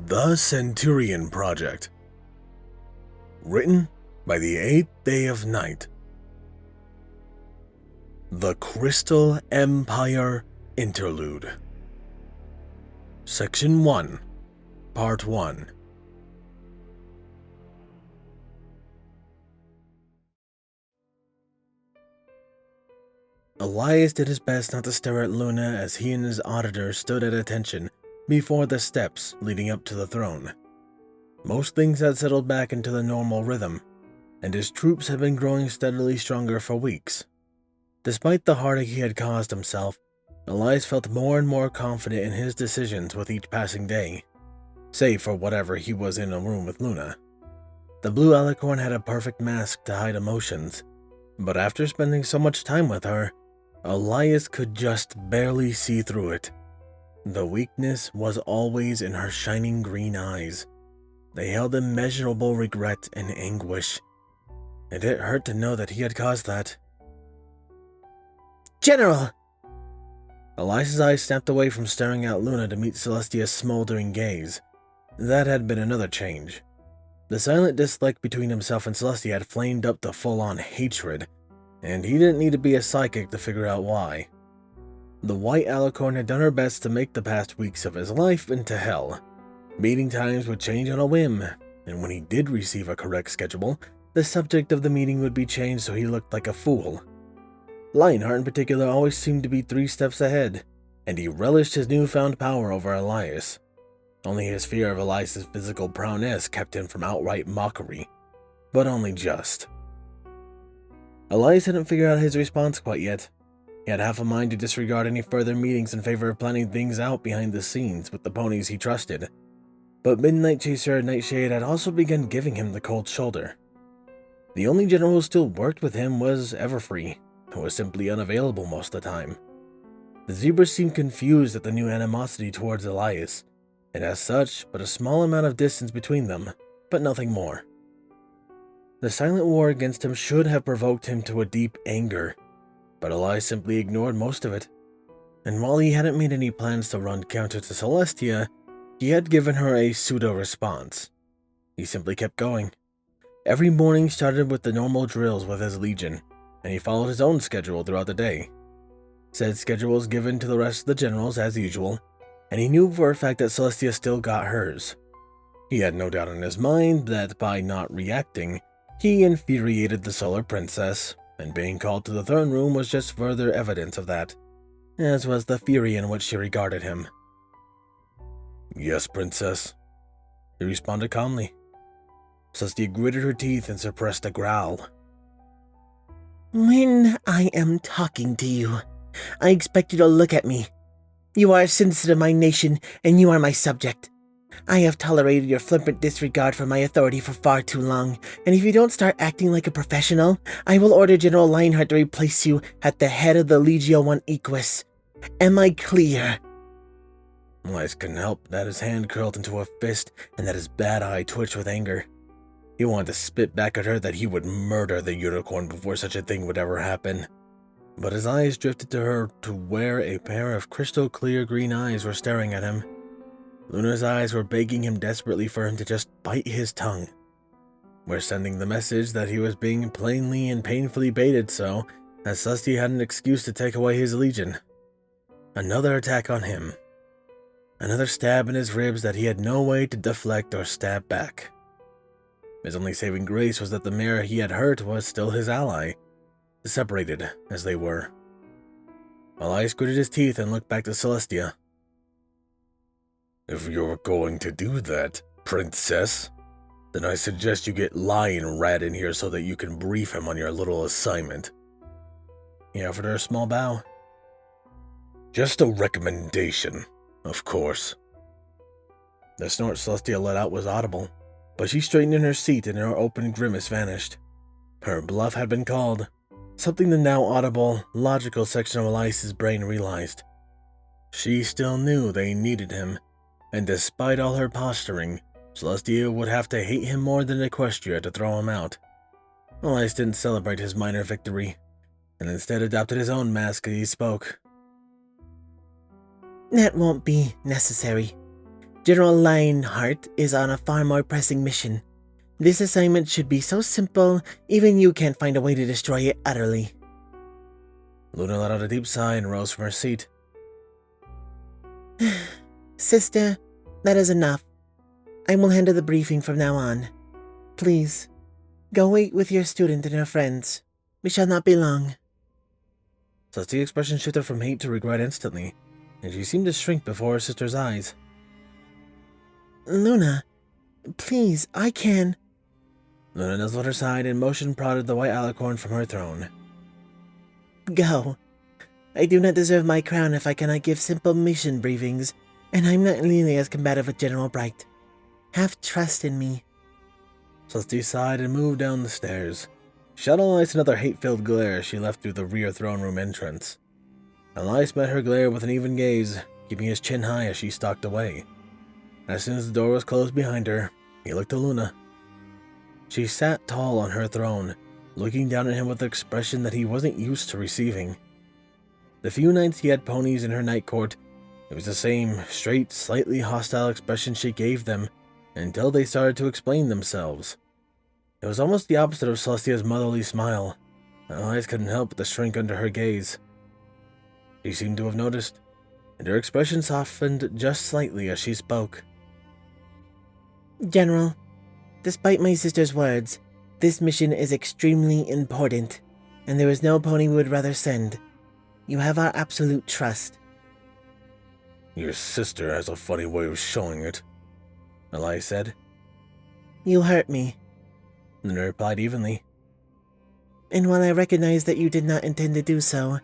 The Centurion Project. Written by the 8th Day of Night. The Crystal Empire Interlude. Section 1, Part 1. Elias did his best not to stare at Luna as he and his auditor stood at attention before the steps leading up to the throne. Most things had settled back into the normal rhythm, and his troops had been growing steadily stronger for weeks. Despite the heartache he had caused himself, Elias felt more and more confident in his decisions with each passing day, save for whatever he was in a room with Luna. The blue alicorn had a perfect mask to hide emotions, but after spending so much time with her, Elias could just barely see through it. The weakness was always in her shining green eyes. They held immeasurable regret and anguish, and it hurt to know that he had caused that. General! Elias's eyes snapped away from staring at Luna to meet Celestia's smoldering gaze. That had been another change. The silent dislike between himself and Celestia had flamed up to full-on hatred, and he didn't need to be a psychic to figure out why. The white alicorn had done her best to make the past weeks of his life into hell. Meeting times would change on a whim, and when he did receive a correct schedule, the subject of the meeting would be changed so he looked like a fool. Lionheart in particular always seemed to be 3 steps ahead, and he relished his newfound power over Elias. Only his fear of Elias's physical prowess kept him from outright mockery, but only just. Elias hadn't figured out his response quite yet. He had half a mind to disregard any further meetings in favor of planning things out behind the scenes with the ponies he trusted. But Midnight Chaser and Nightshade had also begun giving him the cold shoulder. The only general who still worked with him was Everfree, who was simply unavailable most of the time. The zebras seemed confused at the new animosity towards Elias, and as such, but a small amount of distance between them, but nothing more. The silent war against him should have provoked him to a deep anger, but Elias simply ignored most of it. And while he hadn't made any plans to run counter to Celestia, he had given her a pseudo-response. He simply kept going. Every morning started with the normal drills with his legion, and he followed his own schedule throughout the day. Said schedule was given to the rest of the generals as usual, and he knew for a fact that Celestia still got hers. He had no doubt in his mind that by not reacting, he infuriated the Solar Princess, and being called to the throne room was just further evidence of that, as was the fury in which she regarded him. "Yes, Princess," he responded calmly. Celestia gritted her teeth and suppressed a growl. When I am talking to you, I expect you to look at me. You are a citizen of my nation, and you are my subject. I have tolerated your flippant disregard for my authority for far too long, and if you don't start acting like a professional, I will order General Lionheart to replace you at the head of the Legio I Equus. Am I clear? Elias couldn't help that his hand curled into a fist and that his bad eye twitched with anger. He wanted to spit back at her that he would murder the unicorn before such a thing would ever happen. But his eyes drifted to her to where a pair of crystal clear green eyes were staring at him. Luna's eyes were begging him desperately for him to just bite his tongue. We're sending the message that he was being plainly and painfully baited so, as Celestia had an excuse to take away his legion. Another attack on him. Another stab in his ribs that he had no way to deflect or stab back. His only saving grace was that the mare he had hurt was still his ally, separated as they were. Elias gritted his teeth and looked back to Celestia. "If you're going to do that, Princess, then I suggest you get Lion Rat in here so that you can brief him on your little assignment." He offered her a small bow. "Just a recommendation, of course." The snort Celestia let out was audible, but she straightened in her seat and her open grimace vanished. Her bluff had been called, something the now audible, logical section of Elias's brain realized. She still knew they needed him, and despite all her posturing, Celestia would have to hate him more than Equestria to throw him out. Elias didn't celebrate his minor victory, and instead adopted his own mask as he spoke. That won't be necessary. General Lionheart is on a far more pressing mission. This assignment should be so simple, even you can't find a way to destroy it utterly. Luna let out a deep sigh and rose from her seat. Sister, that is enough. I will handle the briefing from now on. Please, go wait with your student and her friends. We shall not be long. Celestia's expression shifted from hate to regret instantly, and she seemed to shrink before her sister's eyes. Luna, please, I can. Luna nuzzled her side and motion prodded the white alicorn from her throne. Go. I do not deserve my crown if I cannot give simple mission briefings, and I'm not nearly as combative with General Bright. Have trust in me. Celestia sighed and moved down the stairs. She shot Elias another hate-filled glare as she left through the rear throne room entrance. Elias met her glare with an even gaze, keeping his chin high as she stalked away. As soon as the door was closed behind her, he looked at Luna. She sat tall on her throne, looking down at him with an expression that he wasn't used to receiving. The few nights he had ponies in her night court, it was the same straight, slightly hostile expression she gave them, until they started to explain themselves. It was almost the opposite of Celestia's motherly smile. Her eyes couldn't help but to shrink under her gaze. She seemed to have noticed, and her expression softened just slightly as she spoke. General, despite my sister's words, this mission is extremely important, and there is no pony we would rather send. You have our absolute trust. Your sister has a funny way of showing it, Elias said. You hurt me. Luna replied evenly. And while I recognize that you did not intend to do so,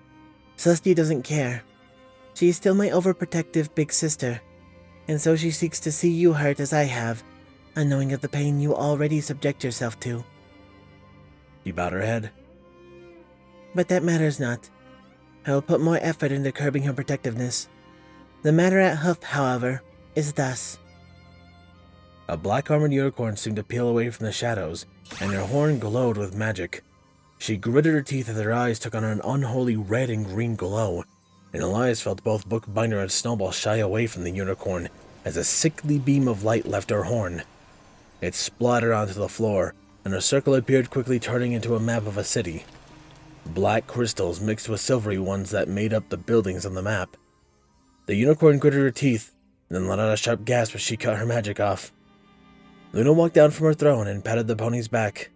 Celestia doesn't care. She is still my overprotective big sister, and so she seeks to see you hurt as I have, unknowing of the pain you already subject yourself to. She bowed her head. But that matters not. I will put more effort into curbing her protectiveness. The matter at Hoof, however, is thus. A black-armored unicorn seemed to peel away from the shadows, and her horn glowed with magic. She gritted her teeth as her eyes took on an unholy red and green glow, and Elias felt both Bookbinder and Snowball shy away from the unicorn as a sickly beam of light left her horn. It splattered onto the floor, and a circle appeared quickly, turning into a map of a city. Black crystals mixed with silvery ones that made up the buildings on the map. The unicorn gritted her teeth, then let out a sharp gasp as she cut her magic off. Luna walked down from her throne and patted the pony's back.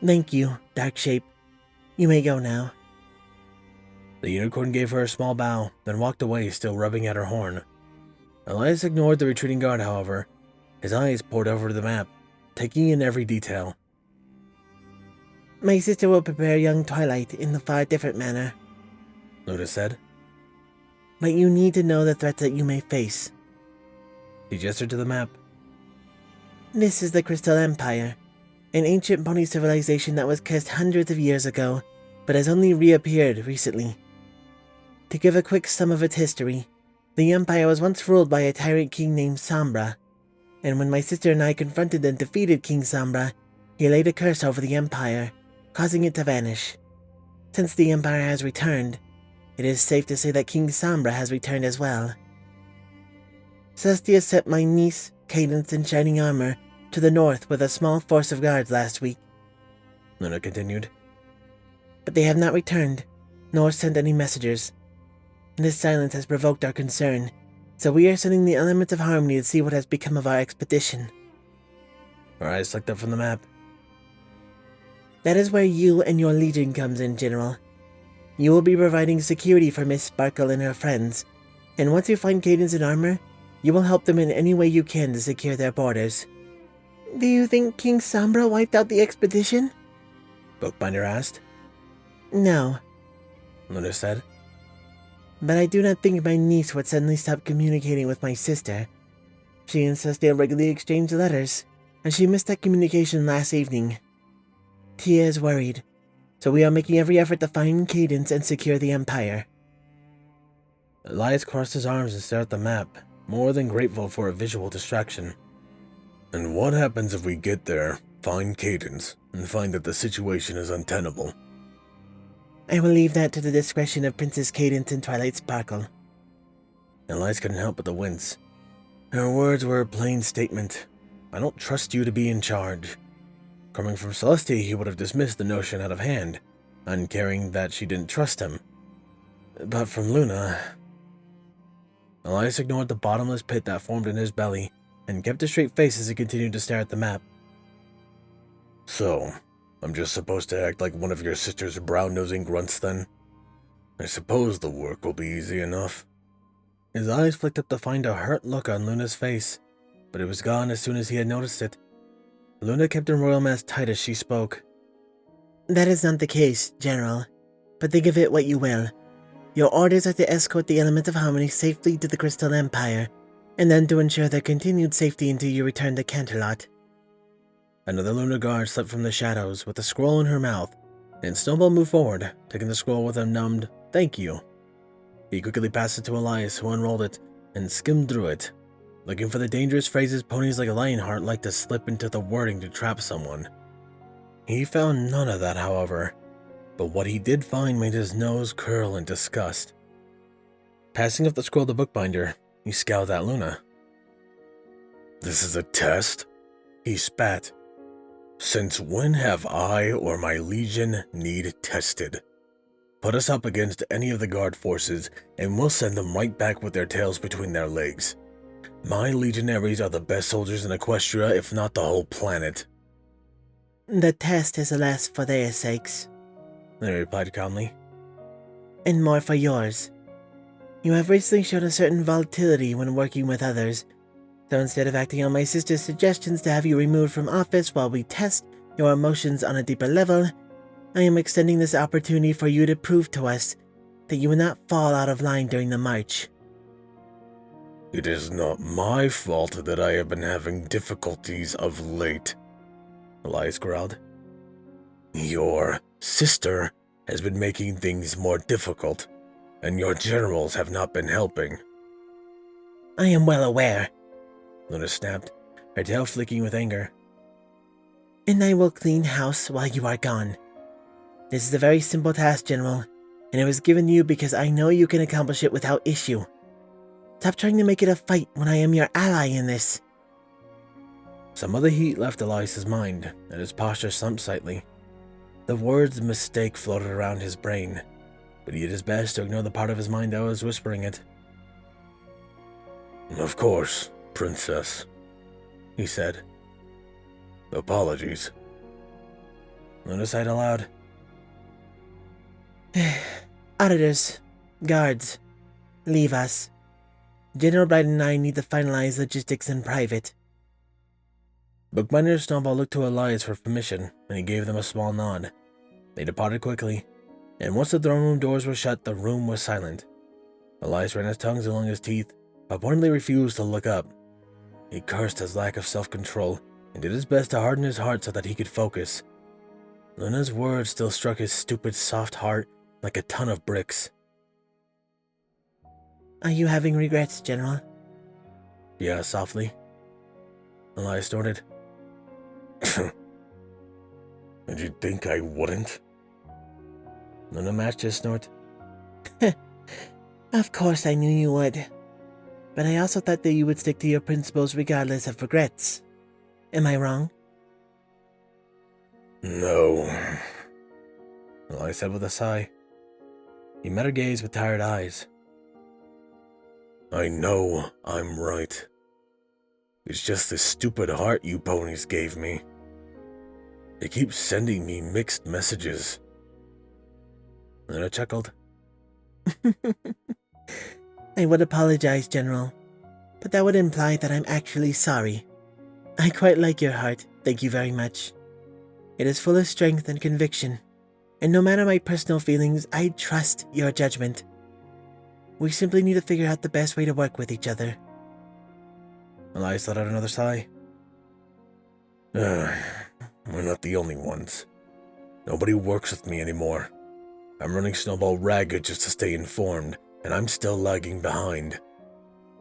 Thank you, Dark Shape. You may go now. The unicorn gave her a small bow, then walked away, still rubbing at her horn. Elias ignored the retreating guard, however. His eyes pored over the map, taking in every detail. My sister will prepare young Twilight in a far different manner, Luna said. But you need to know the threats that you may face. He gestured to the map. This is the Crystal Empire, an ancient pony civilization that was cursed hundreds of years ago, but has only reappeared recently. To give a quick sum of its history, the Empire was once ruled by a tyrant king named Sombra, and when my sister and I confronted and defeated King Sombra, he laid a curse over the Empire, causing it to vanish. Since the Empire has returned, it is safe to say that King Sombra has returned as well. Celestia sent my niece, Cadence in shining armor, to the north with a small force of guards last week, Luna continued. But they have not returned, nor sent any messengers. This silence has provoked our concern, so we are sending the elements of harmony to see what has become of our expedition. Her eyes looked up from the map. That is where you and your legion comes in, General. You will be providing security for Miss Sparkle and her friends, and once you find Cadence in armor, you will help them in any way you can to secure their borders. Do you think King Sombra wiped out the expedition? Bookbinder asked. No, Luna said. But I do not think my niece would suddenly stop communicating with my sister. She and Celestia regularly exchange letters, and she missed that communication last evening. Tia is worried, so we are making every effort to find Cadence and secure the Empire. Elias crossed his arms and stared at the map, more than grateful for a visual distraction. And what happens if we get there, find Cadence, and find that the situation is untenable? I will leave that to the discretion of Princess Cadence and Twilight Sparkle. Elias couldn't help but to wince. Her words were a plain statement. I don't trust you to be in charge. Coming from Celestia, he would have dismissed the notion out of hand, uncaring that she didn't trust him. But from Luna... Elias ignored the bottomless pit that formed in his belly, and kept a straight face as he continued to stare at the map. So, I'm just supposed to act like one of your sister's brown-nosing grunts then? I suppose the work will be easy enough. His eyes flicked up to find a hurt look on Luna's face, but it was gone as soon as he had noticed it. Luna kept her royal mask tight as she spoke. That is not the case, General, but think of it what you will. Your orders are to escort the Element of Harmony safely to the Crystal Empire, and then to ensure their continued safety until you return to Canterlot. Another lunar guard slipped from the shadows with a scroll in her mouth, and Snowball moved forward, taking the scroll with a numbed, "Thank you." He quickly passed it to Elias, who unrolled it, and skimmed through it, looking for the dangerous phrases ponies like a Lionheart like to slip into the wording to trap someone. He found none of that, however, but what he did find made his nose curl in disgust. Passing up the scroll to Bookbinder, he scowled at Luna. "This is a test?" He spat. "Since when have I or my legion need tested? Put us up against any of the guard forces, and we'll send them right back with their tails between their legs. My legionaries are the best soldiers in Equestria, if not the whole planet." The test is alas for their sakes, They replied calmly. and more for yours. You have recently shown a certain volatility when working with others, so instead of acting on my sister's suggestions to have you removed from office while we test your emotions on a deeper level, I am extending this opportunity for you to prove to us that you will not fall out of line during the march. "It is not my fault that I have been having difficulties of late," Elias growled. "Your sister has been making things more difficult, and your generals have not been helping." I am well aware, Luna snapped, her tail flicking with anger. and I will clean house while you are gone. This is a very simple task, General, and it was given to you because I know you can accomplish it without issue. Stop trying to make it a fight when I am your ally in this. Some of the heat left Elias's mind, and his posture slumped slightly. The words mistake floated around his brain, but he did his best to ignore the part of his mind that was whispering it. "Of course, Princess," he said. "Apologies." Luna sighed aloud. Auditors, guards, leave us. General Bright and I need to finalize logistics in private. Bookbinder and Snowball looked to Elias for permission, and he gave them a small nod. They departed quickly, and once the throne room doors were shut, the room was silent. Elias ran his tongues along his teeth, but pointedly refused to look up. He cursed his lack of self-control, and did his best to harden his heart so that he could focus. Luna's words still struck his stupid, soft heart like a ton of bricks. Are you having regrets, General? Yeah, softly. Elias snorted. Did you think I wouldn't? Luna matched his snort. Of course I knew you would. But I also thought that you would stick to your principles regardless of regrets. Am I wrong? No, Elias said with a sigh. He met her gaze with tired eyes. I know I'm right. It's just this stupid heart you ponies gave me. It keeps sending me mixed messages. Luna chuckled. I would apologize, General, but that would imply that I'm actually sorry. I quite like your heart, thank you very much. It is full of strength and conviction, and no matter my personal feelings, I trust your judgment. We simply need to figure out the best way to work with each other. Elias let out another sigh. We're not the only ones. Nobody works with me anymore. I'm running Snowball ragged just to stay informed, and I'm still lagging behind.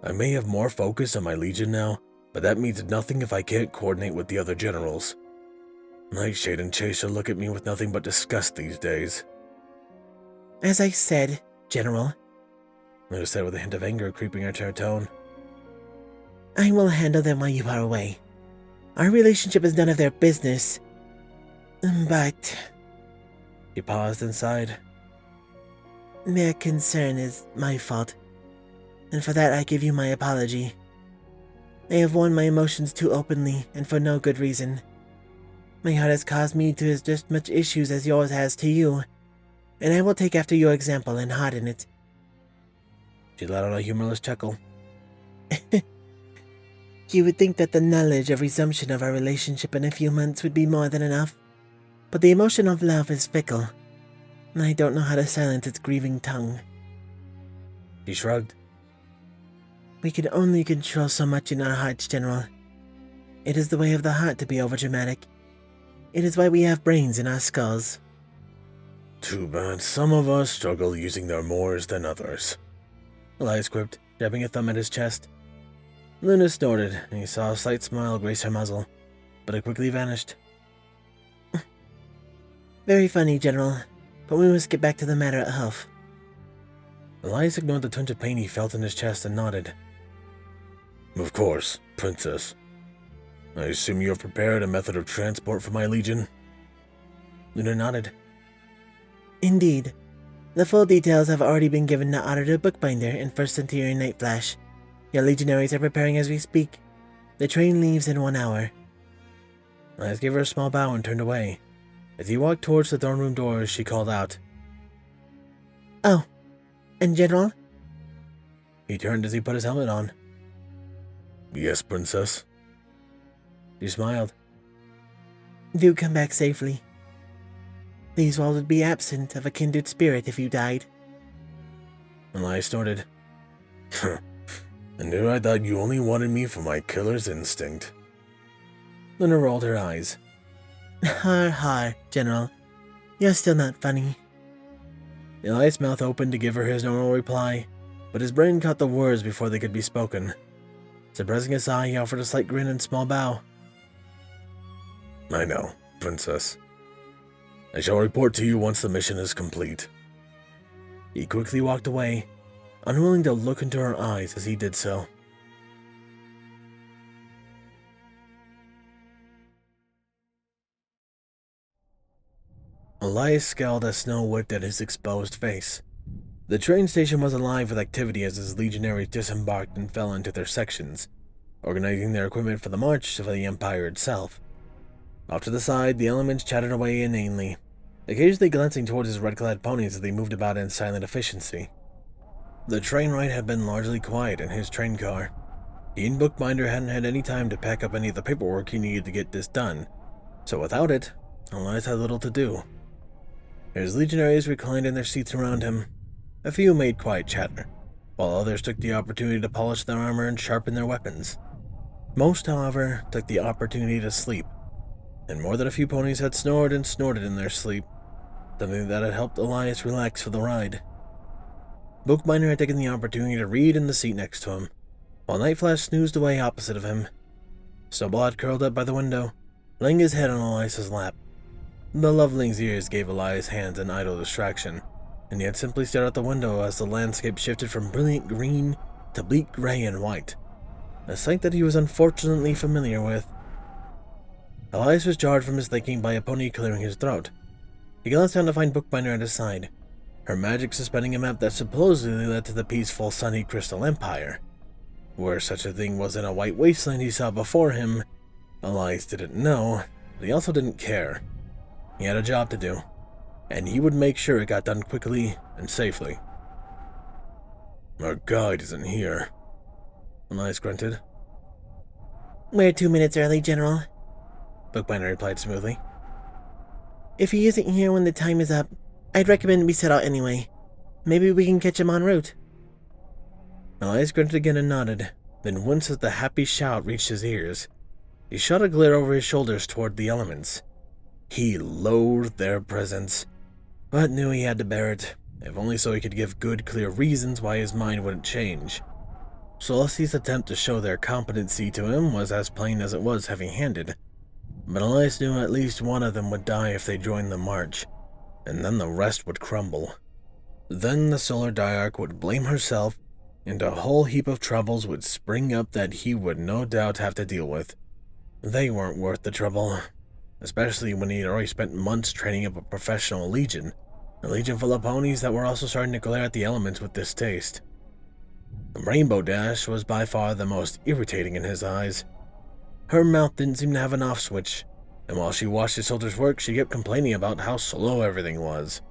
I may have more focus on my legion now, but that means nothing if I can't coordinate with the other generals. Nightshade and Chaser look at me with nothing but disgust these days. As I said, General, Luna said with a hint of anger creeping into her tone. I will handle them while you are away. Our relationship is none of their business. But He paused and sighed. their concern is my fault, and for that I give you my apology. I have worn my emotions too openly, and for no good reason. My heart has caused me to just as much issues as yours has to you, and I will take after your example and harden it. She let out a humorless chuckle. You would think that the knowledge of resumption of our relationship in a few months would be more than enough, but the emotion of love is fickle, and I don't know how to silence its grieving tongue. She shrugged. We can only control so much in our hearts, General. It is the way of the heart to be overdramatic. It is why we have brains in our skulls. Too bad some of us struggle using their mores than others. Elias quipped, jabbing a thumb at his chest. Luna snorted, and he saw a slight smile grace her muzzle, but it quickly vanished. Very funny, General, but we must get back to the matter at health. Elias ignored the twinge of pain he felt in his chest and nodded. Of course, Princess. I assume you have prepared a method of transport for my legion? Luna nodded. Indeed. The full details have already been given to Auditor Bookbinder and 1st Centurion Night Flash. Your legionaries are preparing as we speak. The train leaves in 1 hour. Elias gave her a small bow and turned away. As he walked towards the throne room doors, she called out. Oh, and General? He turned as he put his helmet on. Yes, Princess. She smiled. Do come back safely. These walls would be absent of a kindred spirit if you died. Elias snorted. And here I thought you only wanted me for my killer's instinct. Luna rolled her eyes. Har har, General. You're still not funny. Elias' mouth opened to give her his normal reply, but his brain caught the words before they could be spoken. Suppressing a sigh, he offered a slight grin and small bow. I know, Princess. I shall report to you once the mission is complete. He quickly walked away, unwilling to look into her eyes as he did so. Elias scowled as snow whipped at his exposed face. The train station was alive with activity as his legionaries disembarked and fell into their sections, organizing their equipment for the march for the Empire itself. Off to the side, the elements chattered away inanely, occasionally glancing towards his red-clad ponies as they moved about in silent efficiency. The train ride had been largely quiet in his train car. He and Bookbinder hadn't had any time to pack up any of the paperwork he needed to get this done, so without it, Elias had little to do. His legionaries reclined in their seats around him. A few made quiet chatter, while others took the opportunity to polish their armor and sharpen their weapons. Most, however, took the opportunity to sleep, and more than a few ponies had snored and snorted in their sleep, something that had helped Elias relax for the ride. Bookbinder had taken the opportunity to read in the seat next to him, while Nightflash snoozed away opposite of him. Snowball had curled up by the window, laying his head on Elias's lap. The loveling's ears gave Elias' hands an idle distraction, and he had simply stared out the window as the landscape shifted from brilliant green to bleak gray and white, a sight that he was unfortunately familiar with. Elias was jarred from his thinking by a pony clearing his throat. He glanced down to find Bookbinder at his side, her magic suspending a map that supposedly led to the peaceful sunny Crystal Empire. Where such a thing was in a white wasteland he saw before him, Elias didn't know, but he also didn't care. He had a job to do, and he would make sure it got done quickly and safely. Our guide isn't here, Elias grunted. We're 2 minutes early, General, Bookbinder replied smoothly. If he isn't here when the time is up, I'd recommend we set out anyway. Maybe we can catch him en route. Elias grunted again and nodded, then once as the happy shout reached his ears, he shot a glare over his shoulders toward the elements. He loathed their presence, but knew he had to bear it, if only so he could give good, clear reasons why his mind wouldn't change. Celesti's attempt to show their competency to him was as plain as it was heavy-handed, but Elias knew at least one of them would die if they joined the march, and then the rest would crumble. Then the Solar Diarch would blame herself, and a whole heap of troubles would spring up that he would no doubt have to deal with. They weren't worth the trouble, especially when he had already spent months training up a professional legion, a legion full of ponies that were also starting to glare at the elements with distaste. Rainbow Dash was by far the most irritating in his eyes. Her mouth didn't seem to have an off switch, and while she watched his soldiers work, she kept complaining about how slow everything was.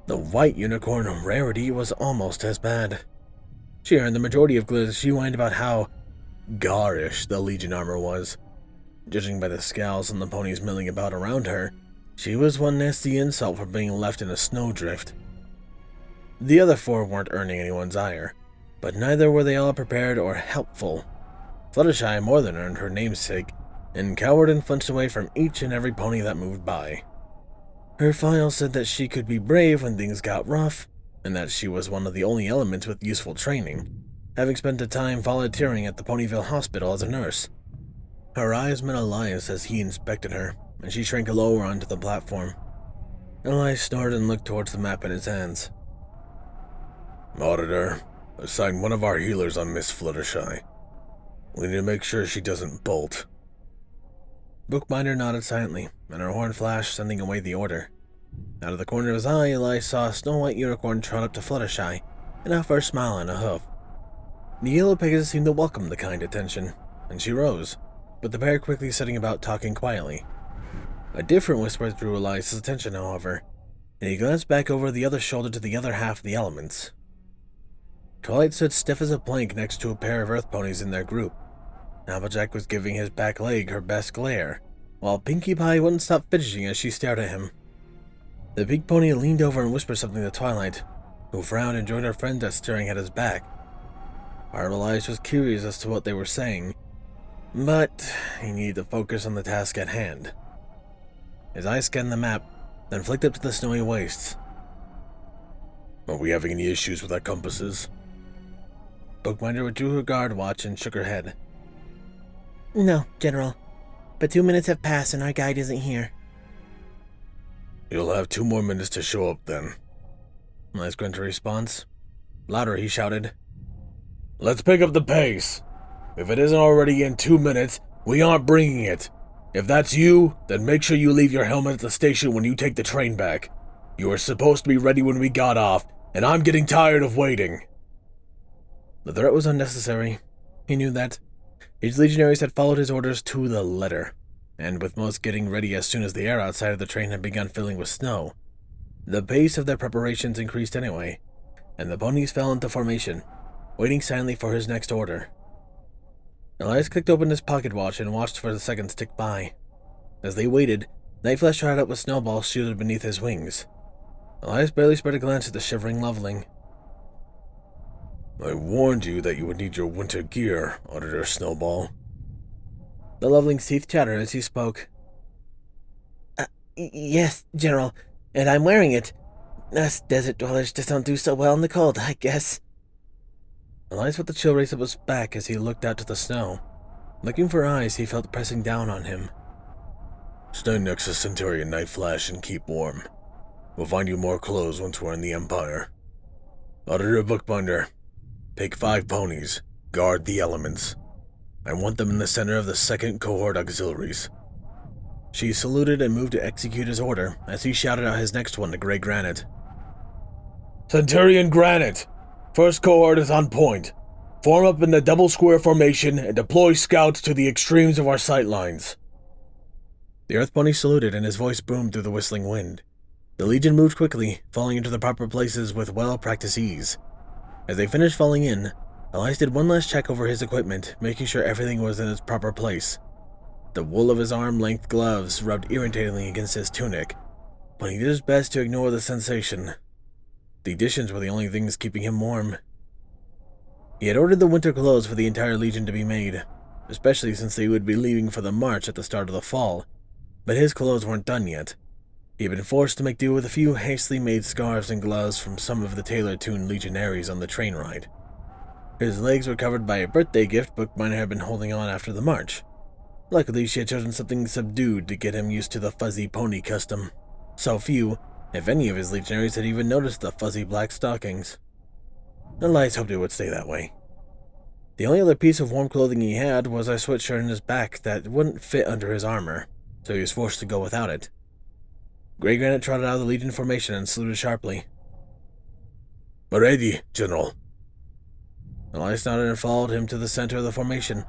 The white unicorn Rarity was almost as bad. She earned the majority of glitters. She whined about how garish the Legion armor was. Judging by the scowls on the ponies milling about around her, she was one nasty insult for being left in a snowdrift. The other four weren't earning anyone's ire, but neither were they all prepared or helpful. Fluttershy more than earned her namesake, and cowered and flinched away from each and every pony that moved by. Her file said that she could be brave when things got rough, and that she was one of the only elements with useful training, having spent a time volunteering at the Ponyville Hospital as a nurse. Her eyes met Elias as he inspected her, and she shrank lower onto the platform. Elias snorted and looked towards the map in his hands. Auditor, assign one of our healers on Miss Fluttershy. We need to make sure she doesn't bolt. Bookbinder nodded silently, and her horn flashed, sending away the order. Out of the corner of his eye, Elias saw a snow-white unicorn trot up to Fluttershy and offer a smile and a hoof. The yellow Pegasus seemed to welcome the kind attention, and she rose, but the pair quickly setting about talking quietly. A different whisper drew Elias' attention, however, and he glanced back over the other shoulder to the other half of the elements. Twilight stood stiff as a plank next to a pair of earth ponies in their group. Applejack was giving his back leg her best glare, while Pinkie Pie wouldn't stop fidgeting as she stared at him. The big pony leaned over and whispered something to Twilight, who frowned and joined her friend at staring at his back. Elias was curious as to what they were saying, but he needed to focus on the task at hand. His eyes scanned the map, then flicked up to the snowy wastes. Are we having any issues with our compasses? Bookbinder withdrew her guard watch and shook her head. No, General, but 2 minutes have passed and our guide isn't here. You'll have 2 more minutes to show up then. Nice grunted response. Louder, he shouted. Let's pick up the pace. If it isn't already in 2 minutes, we aren't bringing it. If that's you, then make sure you leave your helmet at the station when you take the train back. You were supposed to be ready when we got off, and I'm getting tired of waiting. The threat was unnecessary. He knew that. His legionaries had followed his orders to the letter, and with most getting ready as soon as the air outside of the train had begun filling with snow, the pace of their preparations increased anyway, and the ponies fell into formation, waiting silently for his next order. Elias clicked open his pocket watch and watched for the seconds tick by. As they waited, Nightflash shot up with snowballs shielded beneath his wings. Elias barely spread a glance at the shivering Loveling. I warned you that you would need your winter gear, Auditor Snowball. The Loveling's teeth chattered as he spoke. Yes, General, and I'm wearing it. Us desert dwellers just don't do so well in the cold, I guess. Elias felt the chill race up his back as he looked out to the snow. Looking for eyes he felt pressing down on him. Stay next to Centurion Nightflash and keep warm. We'll find you more clothes once we're in the Empire. Auditor Bookbinder, pick 5 ponies, guard the elements. I want them in the center of the 2nd Cohort Auxiliaries. She saluted and moved to execute his order as he shouted out his next one to Grey Granite. Centurion Granite! 1st Cohort is on point. Form up in the double square formation and deploy scouts to the extremes of our sightlines. The Earth Pony saluted and his voice boomed through the whistling wind. The Legion moved quickly, falling into the proper places with well-practiced ease. As they finished falling in, Elias did one last check over his equipment, making sure everything was in its proper place. The wool of his arm-length gloves rubbed irritatingly against his tunic, but he did his best to ignore the sensation. The additions were the only things keeping him warm. He had ordered the winter clothes for the entire Legion to be made, especially since they would be leaving for the march at the start of the fall, but his clothes weren't done yet. He had been forced to make do with a few hastily made scarves and gloves from some of the tailor-tuned legionaries on the train ride. His legs were covered by a birthday gift Bookbinder had been holding on after the march. Luckily, she had chosen something subdued to get him used to the fuzzy pony custom. So few, if any of his legionaries had even noticed the fuzzy black stockings. Elias hoped it would stay that way. The only other piece of warm clothing he had was a sweatshirt in his back that wouldn't fit under his armor, so he was forced to go without it. Grey Granite trotted out of the Legion formation and saluted sharply. "Ready, General." Elias nodded and followed him to the center of the formation.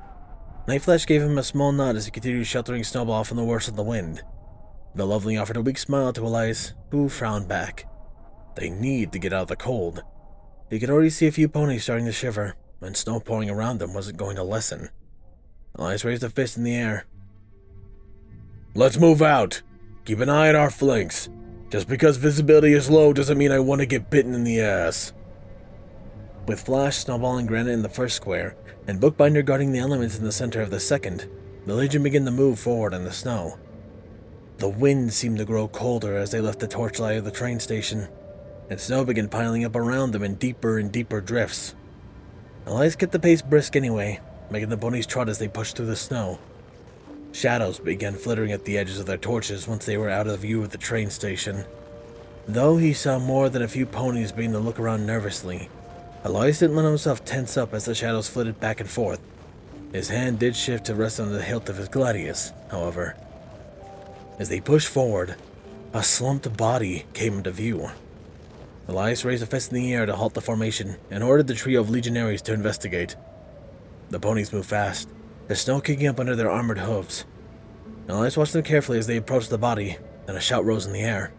Nightflash gave him a small nod as he continued sheltering Snowball from the worst of the wind. The Lovely offered a weak smile to Elias, who frowned back. They need to get out of the cold. He could already see a few ponies starting to shiver, and snow pouring around them wasn't going to lessen. Elias raised a fist in the air. "Let's move out. Keep an eye on our flanks. Just because visibility is low doesn't mean I want to get bitten in the ass." With Flash, Snowball, and Granite in the first square, and Bookbinder guarding the elements in the center of the second, the Legion began to move forward in the snow. The wind seemed to grow colder as they left the torchlight of the train station, and snow began piling up around them in deeper and deeper drifts. Elias kept the pace brisk anyway, making the ponies trot as they pushed through the snow. Shadows began flittering at the edges of their torches once they were out of view of the train station. Though he saw more than a few ponies beginning to look around nervously, Elias didn't let himself tense up as the shadows flitted back and forth. His hand did shift to rest on the hilt of his gladius, however. As they pushed forward, a slumped body came into view. Elias raised a fist in the air to halt the formation and ordered the trio of legionaries to investigate. The ponies moved fast, the snow kicking up under their armored hooves. Elias watched them carefully as they approached the body, then a shout rose in the air.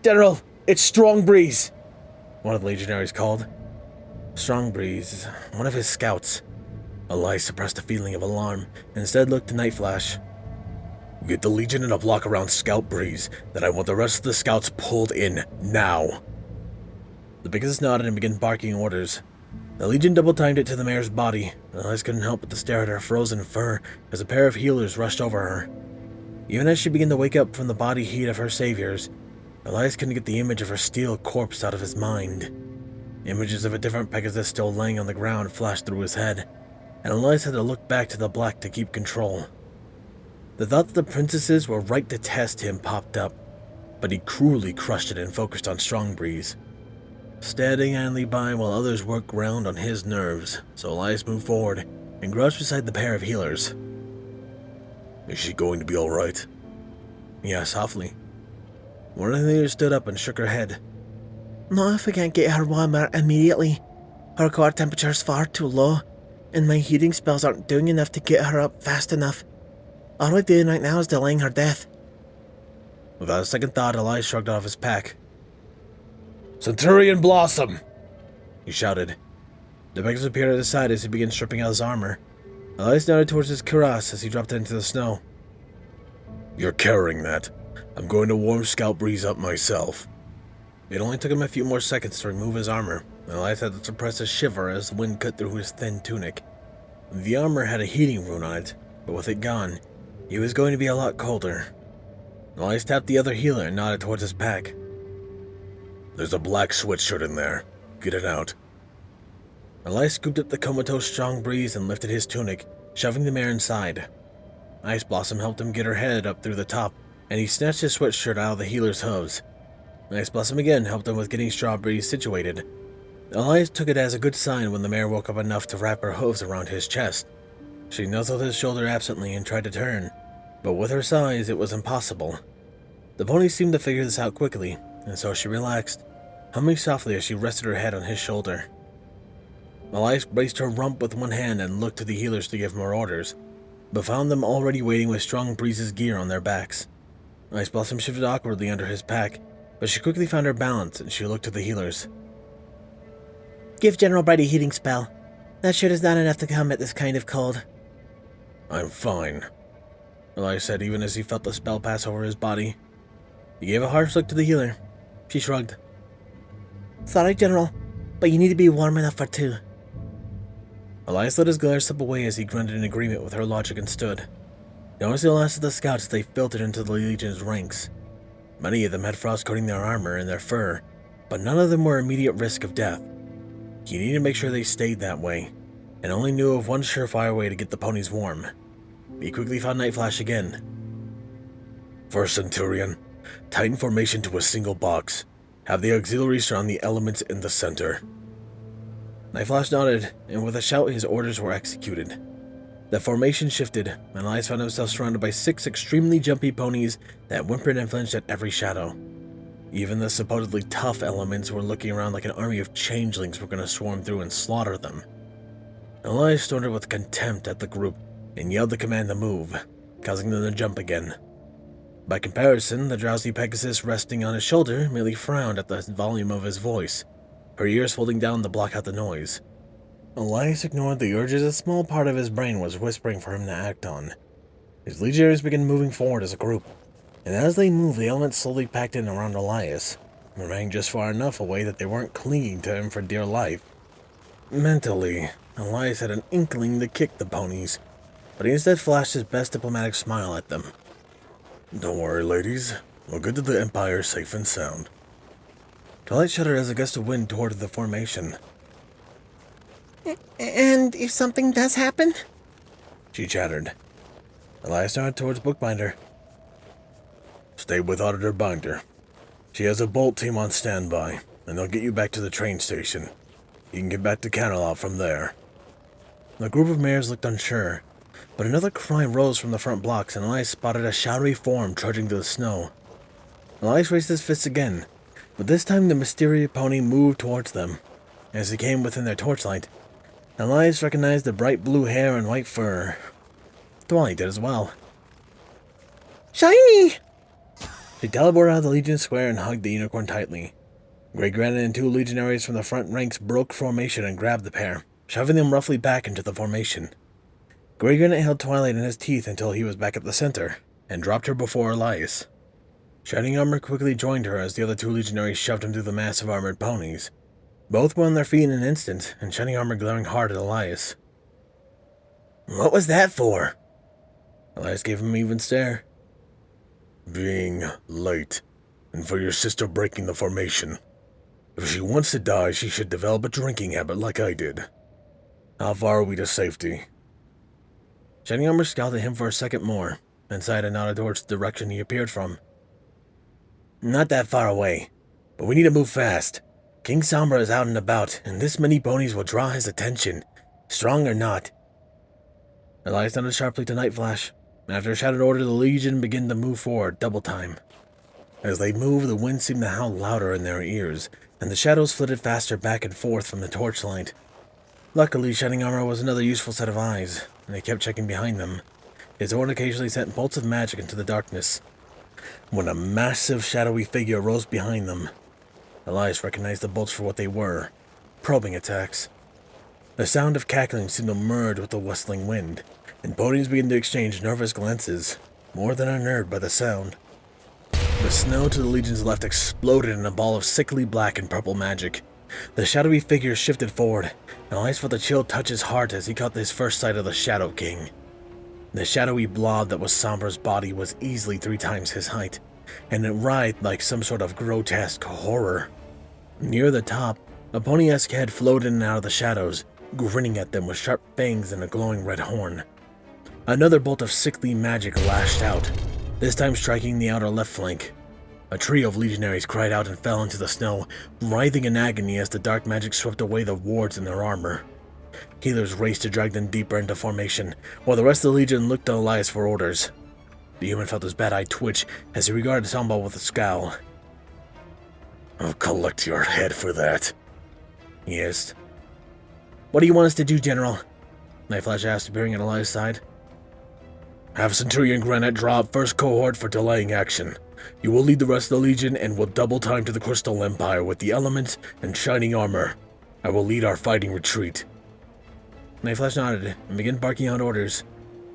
"General, it's Strong Breeze!" one of the legionaries called. Strong Breeze, one of his scouts. Elias suppressed a feeling of alarm and instead looked to Nightflash. "Get the Legion in a block around Scout Breeze, then I want the rest of the scouts pulled in, now." The biggest nodded and began barking orders. The Legion double-timed it to the mare's body, and Elias couldn't help but to stare at her frozen fur as a pair of healers rushed over her. Even as she began to wake up from the body heat of her saviors, Elias couldn't get the image of her steel corpse out of his mind. Images of a different Pegasus still laying on the ground flashed through his head, and Elias had to look back to the black to keep control. The thought that the princesses were right to test him popped up, but he cruelly crushed it and focused on Strong Breeze. Standing idly by while others worked round on his nerves, so Elias moved forward and crouched beside the pair of healers. "Is she going to be all right?" he asked softly. One of the leaders stood up and shook her head. "Not if we can't get her warmer immediately. Her core temperature's far too low, and my heating spells aren't doing enough to get her up fast enough. All we're doing right now is delaying her death." Without a second thought, Elias shrugged off his pack. "Centurion Blossom!" he shouted. The Pegasus appeared at his side as he began stripping out his armor. Elias nodded towards his cuirass as he dropped it into the snow. "You're carrying that. I'm going to warm Scout Breeze up myself." It only took him a few more seconds to remove his armor, and Elias had to suppress a shiver as the wind cut through his thin tunic. The armor had a heating rune on it, but with it gone, he was going to be a lot colder. Elias tapped the other healer and nodded towards his pack. "There's a black sweatshirt in there. Get it out." Elias scooped up the comatose Strong Breeze and lifted his tunic, shoving the mare inside. Ice Blossom helped him get her head up through the top, and he snatched his sweatshirt out of the healer's hooves. Ice Blossom again helped him with getting Strong Breeze situated. Elias took it as a good sign when the mare woke up enough to wrap her hooves around his chest. She nuzzled his shoulder absently and tried to turn, but with her size it was impossible. The pony seemed to figure this out quickly, and so she relaxed, humming softly as she rested her head on his shoulder. Elias braced her rump with one hand and looked to the healers to give more orders, but found them already waiting with Strong Breeze's gear on their backs. Ice Blossom shifted awkwardly under his pack, but she quickly found her balance and she looked to the healers. "Give General Bright a heating spell. That shirt is not enough to combat this kind of cold." "I'm fine," Elias said even as he felt the spell pass over his body. He gave a harsh look to the healer. She shrugged. "Sorry, General, but you need to be warm enough for two." Elias let his glare slip away as he grunted in agreement with her logic and stood. Noticing the last of the scouts as they filtered into the Legion's ranks. Many of them had frost coating their armor and their fur, but none of them were immediate risk of death. He needed to make sure they stayed that way, and only knew of one surefire way to get the ponies warm. He quickly found Nightflash again. "First Centurion, tighten formation to a single box, Have the auxiliaries surround the elements in the center. Nightflash nodded, and with a shout his orders were executed. The formation shifted, and Elias found himself surrounded by 6 extremely jumpy ponies that whimpered and flinched at every shadow. Even the supposedly tough elements were looking around like an army of changelings were going to swarm through and slaughter them. Elias snorted with contempt at the group and yelled the command to move, causing them to jump again. By comparison, the drowsy Pegasus resting on his shoulder merely frowned at the volume of his voice, her ears folding down to block out the noise. Elias ignored the urges a small part of his brain was whispering for him to act on. His legionaries began moving forward as a group, and as they moved, the elements slowly packed in around Elias, remaining just far enough away that they weren't clinging to him for dear life. Mentally, Elias had an inkling to kick the ponies, but he instead flashed his best diplomatic smile at them. "Don't worry, ladies. We'll get to the Empire safe and sound." Twilight shuddered as a gust of wind toward the formation. And if something does happen? She chattered. Elias nodded towards Bookbinder. "Stay with Auditor Binder. She has a bolt team on standby, and they'll get you back to the train station. You can get back to Camelot from there." The group of mares looked unsure, but another cry rose from the front blocks, and Elias spotted a shadowy form trudging through the snow. Elias raised his fists again, but this time the mysterious pony moved towards them. As he came within their torchlight, Elias recognized the bright blue hair and white fur. Twilight did as well. Shiny! She teleported out of the Legion Square and hugged the unicorn tightly. Grey Granite and 2 legionaries from the front ranks broke formation and grabbed the pair, shoving them roughly back into the formation. Grey Granite held Twilight in his teeth until he was back at the center, and dropped her before Elias. Shining Armor quickly joined her as the other 2 legionaries shoved him through the mass of armored ponies. Both were on their feet in an instant, and Shining Armor glaring hard at Elias. "What was that for?" Elias gave him an even stare. "Being late, and for your sister breaking the formation. If she wants to die, she should develop a drinking habit like I did. How far are we to safety?" Shining Armor scowled at him for a second more, and sighed and nodded towards the direction he appeared from. "Not that far away, but we need to move fast. King Sombra is out and about, and this many ponies will draw his attention, strong or not." Elias nodded sharply to Nightflash, and after a shouted order, the Legion began to move forward double time. As they moved, the wind seemed to howl louder in their ears, and the shadows flitted faster back and forth from the torchlight. Luckily, Shining Armor was another useful set of eyes, and he kept checking behind them. His orb occasionally sent bolts of magic into the darkness. When a massive, shadowy figure rose behind them, Elias recognized the bolts for what they were, probing attacks. The sound of cackling seemed to merge with the whistling wind, and ponies began to exchange nervous glances, more than unnerved by the sound. The snow to the Legion's left exploded in a ball of sickly black and purple magic. The shadowy figure shifted forward, and Elias felt a chill touch his heart as he caught his first sight of the Shadow King. The shadowy blob that was Sombra's body was easily 3 times his height, and it writhed like some sort of grotesque horror. Near the top, a pony-esque head floated in and out of the shadows, grinning at them with sharp fangs and a glowing red horn. Another bolt of sickly magic lashed out, this time striking the outer left flank. A trio of legionaries cried out and fell into the snow, writhing in agony as the dark magic swept away the wards in their armor. Healers raced to drag them deeper into formation, while the rest of the Legion looked to Elias for orders. The human felt his bad eye twitch as he regarded Samba with a scowl. "I'll collect your head for that," he hissed. "What do you want us to do, General?" Nightflash asked, appearing at Elias' side. "Have Centurion Granite draw up first cohort for delaying action. You will lead the rest of the Legion and will double time to the Crystal Empire with the Elements and Shining Armor. I will lead our fighting retreat." Nightflash nodded and began barking out orders.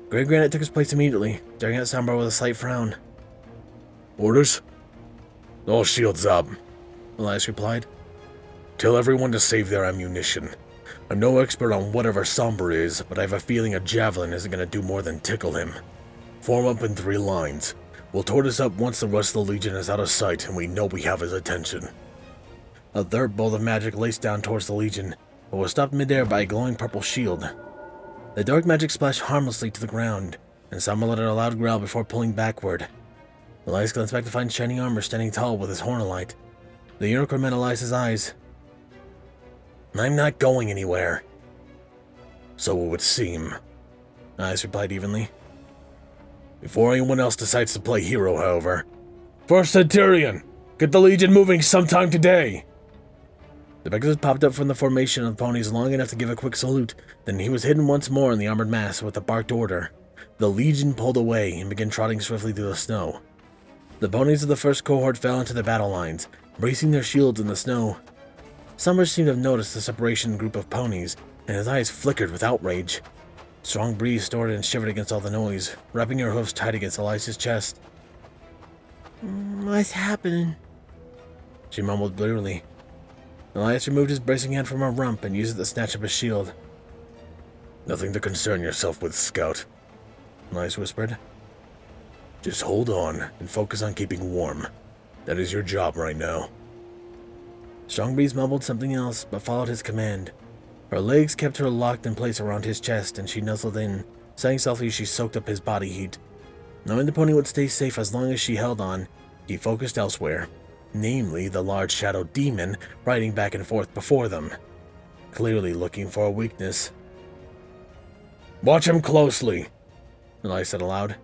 Grey Granite took his place immediately, staring at Sombra with a slight frown. "Orders? All shields up," Elias replied. "Tell everyone to save their ammunition. I'm no expert on whatever Sombra is, but I have a feeling a javelin isn't going to do more than tickle him. Form up in 3 lines. We'll tortoise up once the rest of the Legion is out of sight and we know we have his attention." A third bolt of magic laced down towards the Legion, but was stopped midair by a glowing purple shield. The dark magic splashed harmlessly to the ground, and Sombra let out a loud growl before pulling backward. Elias glanced back to find Shining Armor standing tall with his horn alight. The unicorn met Elias's eyes. I'm not going anywhere. So it would seem, Elias replied evenly. Before anyone else decides to play hero, however. First Centurion! Get the Legion moving sometime today! The Pegasus popped up from the formation of the ponies long enough to give a quick salute, then he was hidden once more in the armored mass with a barked order. The Legion pulled away and began trotting swiftly through the snow. The ponies of the first cohort fell into the battle lines, bracing their shields in the snow. Sombra seemed to have noticed the separation group of ponies, and his eyes flickered with outrage. Strong breeze snorted and shivered against all the noise, wrapping her hoofs tight against Elias's chest. What's happening? She mumbled blearily. Elias removed his bracing hand from her rump and used it to snatch up his shield. Nothing to concern yourself with, Scout, Elias whispered. Just hold on and focus on keeping warm. That is your job right now. Strong Breeze mumbled something else, but followed his command. Her legs kept her locked in place around his chest, and she nuzzled in, sighing softly as she soaked up his body heat. Knowing the pony would stay safe as long as she held on, he focused elsewhere, namely the large shadow demon riding back and forth before them, clearly looking for a weakness. Watch him closely, Elias said aloud.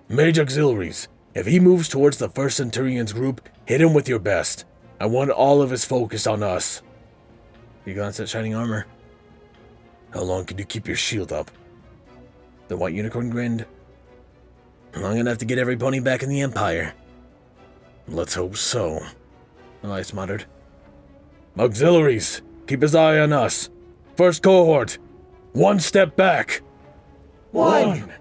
Mage auxiliaries, if he moves towards the first Centurion's group, hit him with your best. I want all of his focus on us. He glanced at Shining Armor. How long can you keep your shield up? The white unicorn grinned. Long enough to get every pony back in the Empire. Let's hope so, Elias muttered. Auxiliaries, keep his eye on us. First cohort, one step back. One!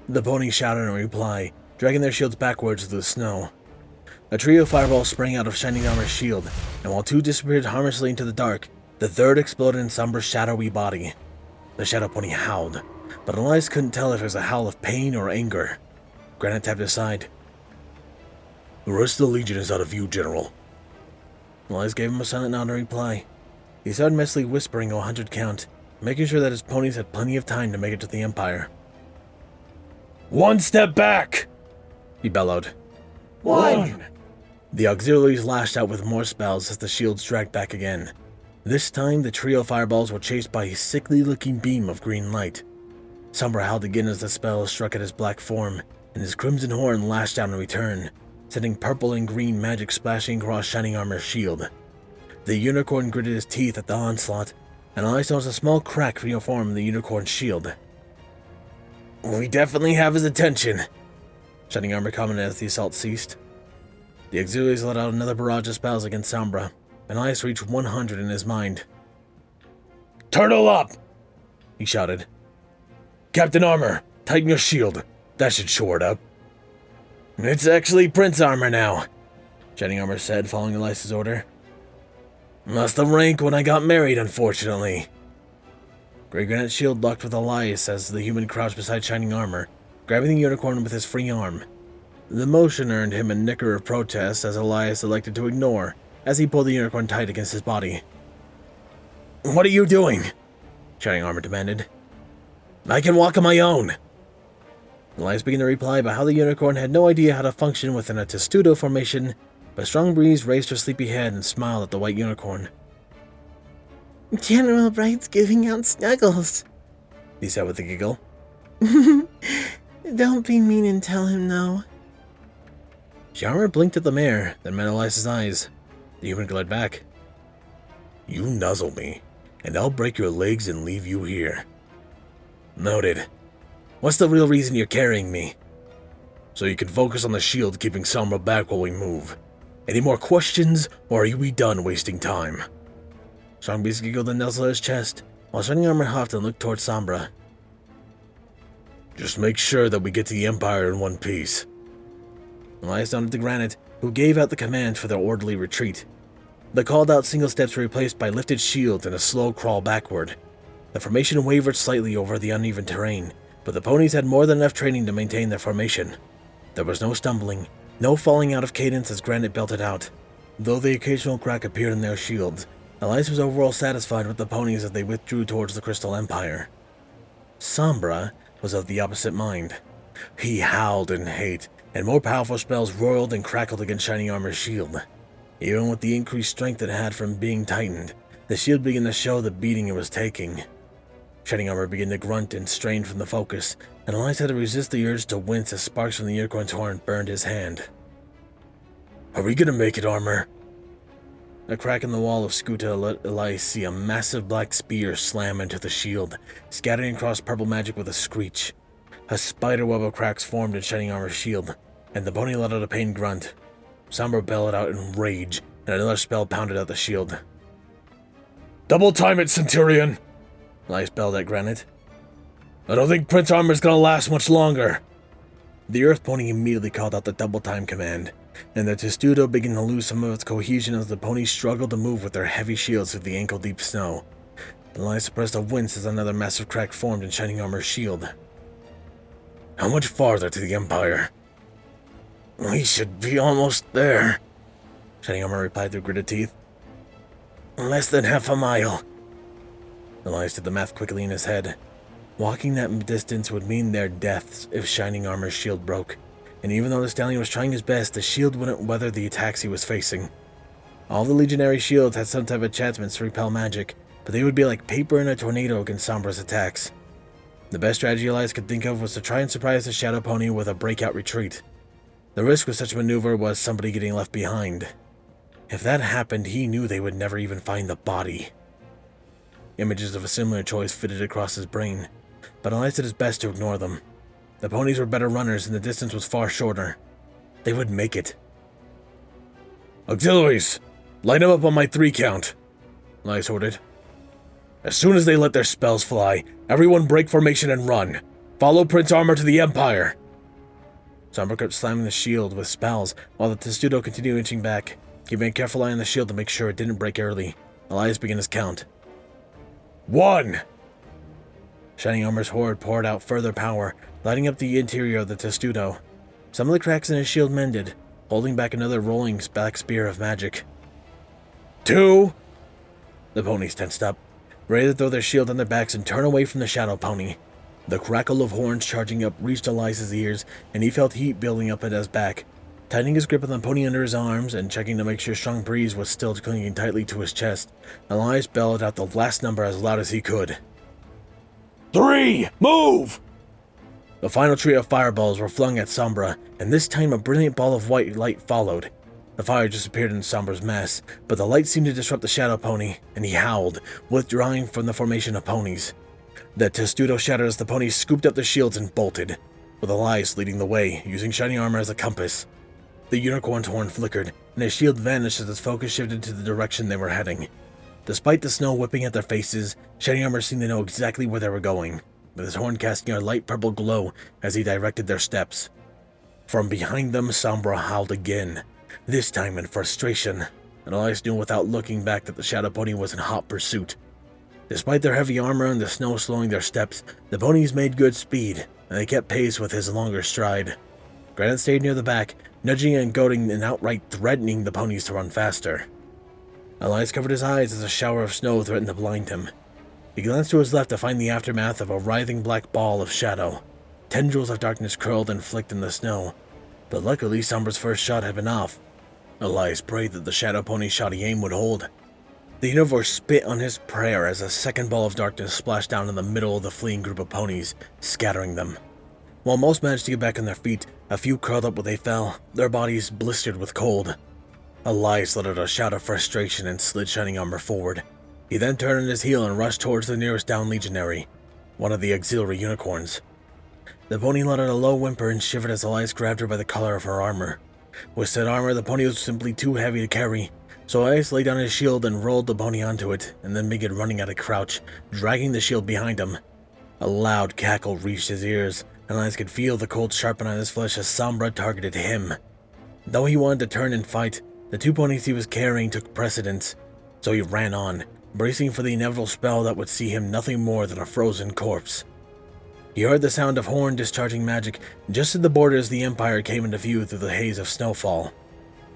The ponies shouted in reply, dragging their shields backwards through the snow. A trio of fireballs sprang out of Shining Armor's shield, and while two disappeared harmlessly into the dark, the third exploded in Sombra's shadowy body. The shadow pony howled, but Elias couldn't tell if it was a howl of pain or anger. Granite tapped his side. The rest of the Legion is out of view, General. Elias gave him a silent nod in reply. He started messily whispering a 100 count, making sure that his ponies had plenty of time to make it to the Empire. One step back! He bellowed. One! The auxiliaries lashed out with more spells as the shields dragged back again. This time, the trio of fireballs were chased by a sickly-looking beam of green light. Sombra howled again as the spell struck at his black form, and his crimson horn lashed out in return, sending purple and green magic splashing across Shining Armor's shield. The unicorn gritted his teeth at the onslaught, and Elias noticed a small crack reform in the unicorn's shield. We definitely have his attention, Shining Armor commented as the assault ceased. The auxiliaries let out another barrage of spells against Sombra, and Elias reached 100 in his mind. Turtle up! He shouted. Captain Armor, tighten your shield. That should shore it up. It's actually Prince Armor now, Shining Armor said, following Elias's order. Lost the rank when I got married, unfortunately. Grey Granite's shield locked with Elias as the human crouched beside Shining Armor, grabbing the unicorn with his free arm. The motion earned him a nicker of protest as Elias elected to ignore, as he pulled the unicorn tight against his body. What are you doing? Shining Armor demanded. I can walk on my own. Elias began to reply about how the unicorn had no idea how to function within a testudo formation, but Strong Breeze raised her sleepy head and smiled at the white unicorn. General Bright's giving out snuggles, he said with a giggle. Don't be mean and tell him no. Shining blinked at the mare, then met Elias's eyes. The human glared back. You nuzzle me, and I'll break your legs and leave you here. Noted. What's the real reason you're carrying me? So you can focus on the shield keeping Sombra back while we move. Any more questions, or are we done wasting time? Strong Breeze giggled and nuzzled his chest, while Shining Armor huffed and looked towards Sombra. Just make sure that we get to the Empire in one piece. Elias nodded to Granite, who gave out the command for their orderly retreat. The called-out single steps were replaced by lifted shields and a slow crawl backward. The formation wavered slightly over the uneven terrain, but the ponies had more than enough training to maintain their formation. There was no stumbling, no falling out of cadence as Granite belted out. Though the occasional crack appeared in their shields, Elias was overall satisfied with the ponies as they withdrew towards the Crystal Empire. Sombra was of the opposite mind. He howled in hate, and more powerful spells roiled and crackled against Shining Armor's shield. Even with the increased strength it had from being tightened, the shield began to show the beating it was taking. Shining Armor began to grunt and strain from the focus, and Elias had to resist the urge to wince as sparks from the unicorn's horn burned his hand. "Are we gonna make it, Armor?" A crack in the wall of Skuta let Elias see a massive black spear slam into the shield, scattering across purple magic with a screech. A spider web of cracks formed in Shining Armor's shield, and the pony let out a pained grunt. Sombra bellowed out in rage, and another spell pounded out the shield. "Double time it, Centurion!" Elias bellowed at Granite. "I don't think Prince Armor's gonna last much longer." The Earth Pony immediately called out the double time command, and the testudo began to lose some of its cohesion as the ponies struggled to move with their heavy shields through the ankle-deep snow. Elias suppressed a wince as another massive crack formed in Shining Armor's shield. "How much farther to the Empire?" "We should be almost there," Shining Armor replied through gritted teeth. "Less than half a mile." Elias did the math quickly in his head. Walking that distance would mean their deaths if Shining Armor's shield broke, and even though the stallion was trying his best, the shield wouldn't weather the attacks he was facing. All the legionary shields had some type of enchantments to repel magic, but they would be like paper in a tornado against Sombra's attacks. The best strategy Elias could think of was to try and surprise the Shadow Pony with a breakout retreat. The risk with such a maneuver was somebody getting left behind. If that happened, he knew they would never even find the body. Images of a similar choice fitted across his brain, but Elias did his best to ignore them. The ponies were better runners and the distance was far shorter. They would make it. "Auxiliaries, line them up on my 3 count, Elias ordered. "As soon as they let their spells fly, everyone break formation and run. Follow Prince Armor to the Empire." Sombra kept slamming the shield with spells while the testudo continued inching back, keeping a careful eye on the shield to make sure it didn't break early. Elias began his count. 1! Shining Armor's horde poured out further power, lighting up the interior of the testudo. Some of the cracks in his shield mended, holding back another rolling back spear of magic. 2! The ponies tensed up, ready to throw their shield on their backs and turn away from the Shadow Pony. The crackle of horns charging up reached Elias's ears, and he felt heat building up at his back. Tightening his grip on the pony under his arms and checking to make sure strong breeze was still clinging tightly to his chest, Elias bellowed out the last number as loud as he could. 3! Move! The final trio of fireballs were flung at Sombra, and this time a brilliant ball of white light followed. The fire disappeared in Sombra's mass, but the light seemed to disrupt the Shadow Pony, and he howled, withdrawing from the formation of ponies. The testudo shattered as the ponies scooped up the shields and bolted, with Elias leading the way, using Shining Armor as a compass. The unicorn's horn flickered, and his shield vanished as its focus shifted to the direction they were heading. Despite the snow whipping at their faces, Shining Armor seemed to know exactly where they were going, with his horn casting a light purple glow as he directed their steps. From behind them, Sombra howled again, this time in frustration, and Elias knew without looking back that the Shadow Pony was in hot pursuit. Despite their heavy armor and the snow slowing their steps, the ponies made good speed, and they kept pace with his longer stride. Granite stayed near the back, nudging and goading and outright threatening the ponies to run faster. Elias covered his eyes as a shower of snow threatened to blind him. He glanced to his left to find the aftermath of a writhing black ball of shadow. Tendrils of darkness curled and flicked in the snow, but luckily Sombra's first shot had been off. Elias prayed that the Shadow Pony's shoddy aim would hold. The universe spit on his prayer as a second ball of darkness splashed down in the middle of the fleeing group of ponies, scattering them. While most managed to get back on their feet, a few curled up where they fell, their bodies blistered with cold. Elias let out a shout of frustration and slid Shining Armor forward. He then turned on his heel and rushed towards the nearest downed legionary, one of the auxiliary unicorns. The pony let out a low whimper and shivered as Elias grabbed her by the collar of her armor. With said armor, the pony was simply too heavy to carry, so Elias laid down his shield and rolled the pony onto it, and then began running at a crouch, dragging the shield behind him. A loud cackle reached his ears, and Elias could feel the cold sharpen on his flesh as Sombra targeted him. Though he wanted to turn and fight, the 2 ponies he was carrying took precedence, so he ran on, bracing for the inevitable spell that would see him nothing more than a frozen corpse. He heard the sound of horn discharging magic just at the borders the Empire came into view through the haze of snowfall.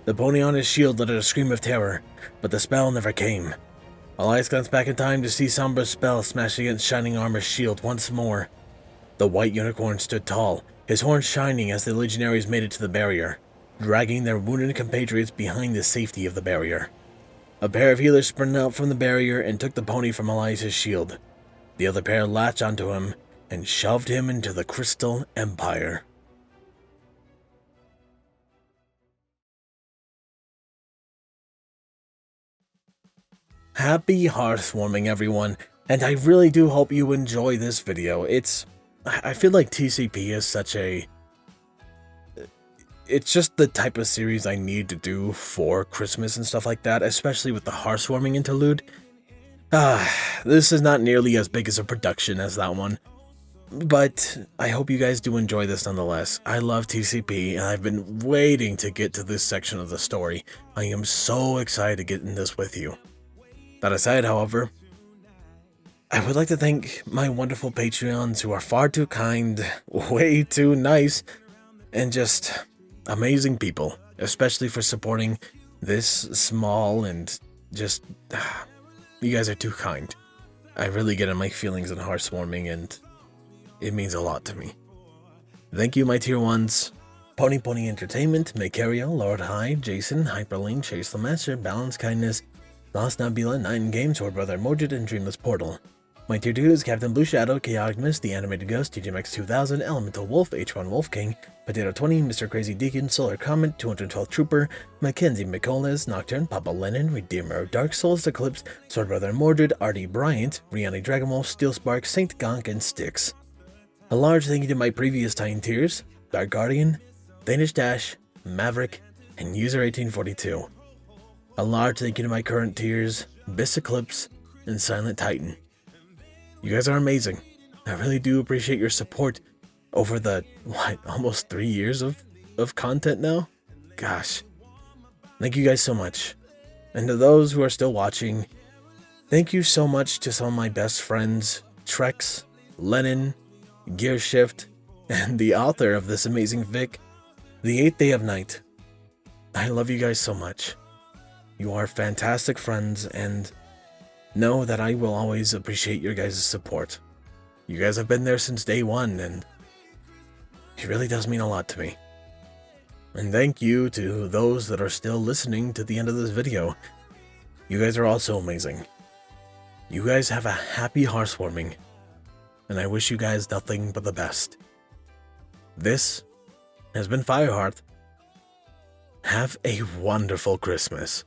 The pony on his shield let out a scream of terror, but the spell never came. Elias glanced back in time to see Sombra's spell smash against Shining Armor's shield once more. The white unicorn stood tall, his horns shining as the legionaries made it to the barrier. dragging their wounded compatriots behind the safety of the barrier. A pair of healers sprinted out from the barrier and took the pony from Elias's shield. The other pair latched onto him and shoved him into the Crystal Empire. Happy hearthwarming, everyone, and I really do hope you enjoy this video. I feel like TCP is such a... It's just the type of series I need to do for Christmas and stuff like that, especially with the hearthwarming interlude. This is not nearly as big as a production as that one, but I hope you guys do enjoy this nonetheless. I love TCP, and I've been waiting to get to this section of the story. I am so excited to get in this with you. That aside, however, I would like to thank my wonderful Patreons who are far too kind, way too nice, and just amazing people, especially for supporting this small and just... you guys are too kind. I really get in my feelings in hearthwarming, and it means a lot to me. Thank you, my tier 1s. Pony Entertainment, Macario, Lord HiE, Jason, Hyperlink, Chase the Master, Balance Kindness, Lost Nabila, Night and Game, Sword Brother Mordred, and Dreamless Portal. My tier 2 is Captain Blue Shadow, Chaotic Mist, The Animated Ghost, TJMX 2000, Elemental Wolf, H1 Wolf King, Potato 20, Mr. Crazy Deacon, Solar Comet, 212 Trooper, Mackenzie McColas, Nocturne, Papa Lennon, Redeemer, Dark Souls Eclipse, Sword Brother Mordred, Artie Bryant, Rihanna Dragonwolf, Steel Spark, Saint Gonk, and Styx. A large thank you to my previous Titan tiers, Dark Guardian, Danish Dash, Maverick, and User 1842. A large thank you to my current tiers, Abyss Eclipse, and Silent Titan. You guys are amazing. I really do appreciate your support over the, almost 3 years of content now? Gosh. Thank you guys so much. And to those who are still watching, thank you so much to some of my best friends, Trex, Lennon, Gearshift, and the author of this amazing fic, The 8th Day of Night. I love you guys so much. You are fantastic friends, and know that I will always appreciate your guys' support. You guys have been there since day one, and it really does mean a lot to me. And thank you to those that are still listening to the end of this video. You guys are also amazing. You guys have a happy hearthwarming, and I wish you guys nothing but the best. This has been Fireheart. Have a wonderful Christmas.